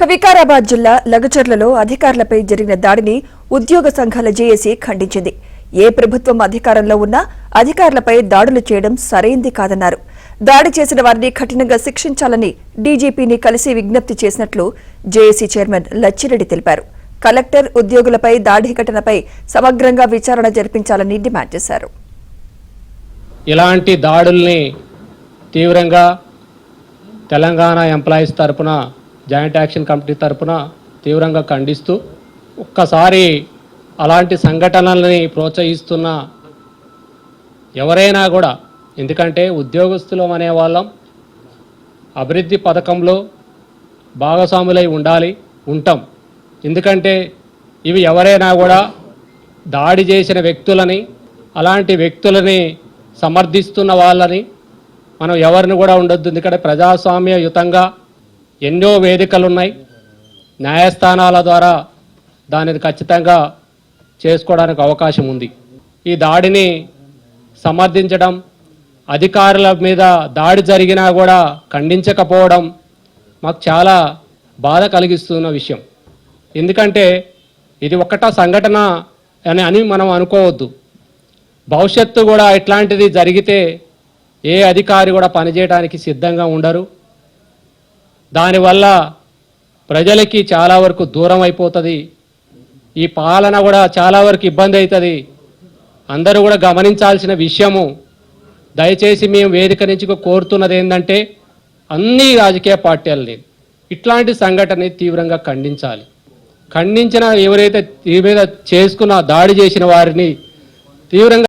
వికారాబాద్ జిల్లా లగచర్లలో అధికారులపై జరిగిన దాడిని ఉద్యోగ సంఘాల జేఏసీ ఖండించింది. ఏ ప్రభుత్వం అధికారంలో ఉన్నా అధికారులపై దాడులు చేయడం సరైంది కాదన్నారు. దాడి చేసిన వారిని కఠినంగా శిక్షించాలని డీజీపీని కలిసి విజ్ఞప్తి చేసినట్లు జేఏసీ చైర్మన్ లచ్చిరెడ్డి తెలిపారు. కలెక్టర్ ఉద్యోగులపై దాడి ఘటనపై సమగ్రంగా విచారణ జరిపించాలని డిమాండ్ చేశారు. ఇలాంటి దాడుల్ని తీవ్రంగా తెలంగాణ ఎంప్లాయీస్ తరపున జాయింట్ యాక్షన్ కమిటీ తరపున తీవ్రంగా ఖండిస్తూ ఒక్కసారి అలాంటి సంఘటనలని ప్రోత్సహిస్తున్న ఎవరైనా కూడా, ఎందుకంటే ఉద్యోగస్తులం అనేవాళ్ళం అభివృద్ధి పథకంలో భాగస్వాములై ఉంటాం. ఎందుకంటే ఇవి ఎవరైనా కూడా దాడి చేసిన వ్యక్తులని, అలాంటి వ్యక్తులని సమర్థిస్తున్న వాళ్ళని మనం ఎవరిని కూడా ఉండొద్దు. ఎందుకంటే ప్రజాస్వామ్యయుతంగా ఎన్నో వేదికలు ఉన్నాయి, న్యాయస్థానాల ద్వారా దానిని ఖచ్చితంగా చేసుకోవడానికి అవకాశం ఉంది. ఈ దాడిని సమర్థించడం, అధికారుల మీద దాడి జరిగినా కూడా ఖండించకపోవడం మాకు చాలా బాధ కలిగిస్తున్న విషయం. ఎందుకంటే ఇది ఒక్కట సంఘటన అని మనం అనుకోవద్దు. భవిష్యత్తు కూడా ఇట్లాంటిది జరిగితే ఏ అధికారి కూడా పనిచేయడానికి సిద్ధంగా ఉండరు. దానివల్ల ప్రజలకి చాలా వరకు దూరం అయిపోతుంది. ఈ పాలన కూడా చాలా వరకు ఇబ్బంది అవుతుంది. అందరూ కూడా గమనించాల్సిన విషయము, దయచేసి మేము వేదిక నుంచి కోరుతున్నది ఏంటంటే అన్ని రాజకీయ పార్టీలని ఇట్లాంటి సంఘటనని తీవ్రంగా ఖండించాలి. ఖండించిన ఎవరైతే ఈ మీద చేసుకున్న దాడి చేసిన వారిని తీవ్రంగా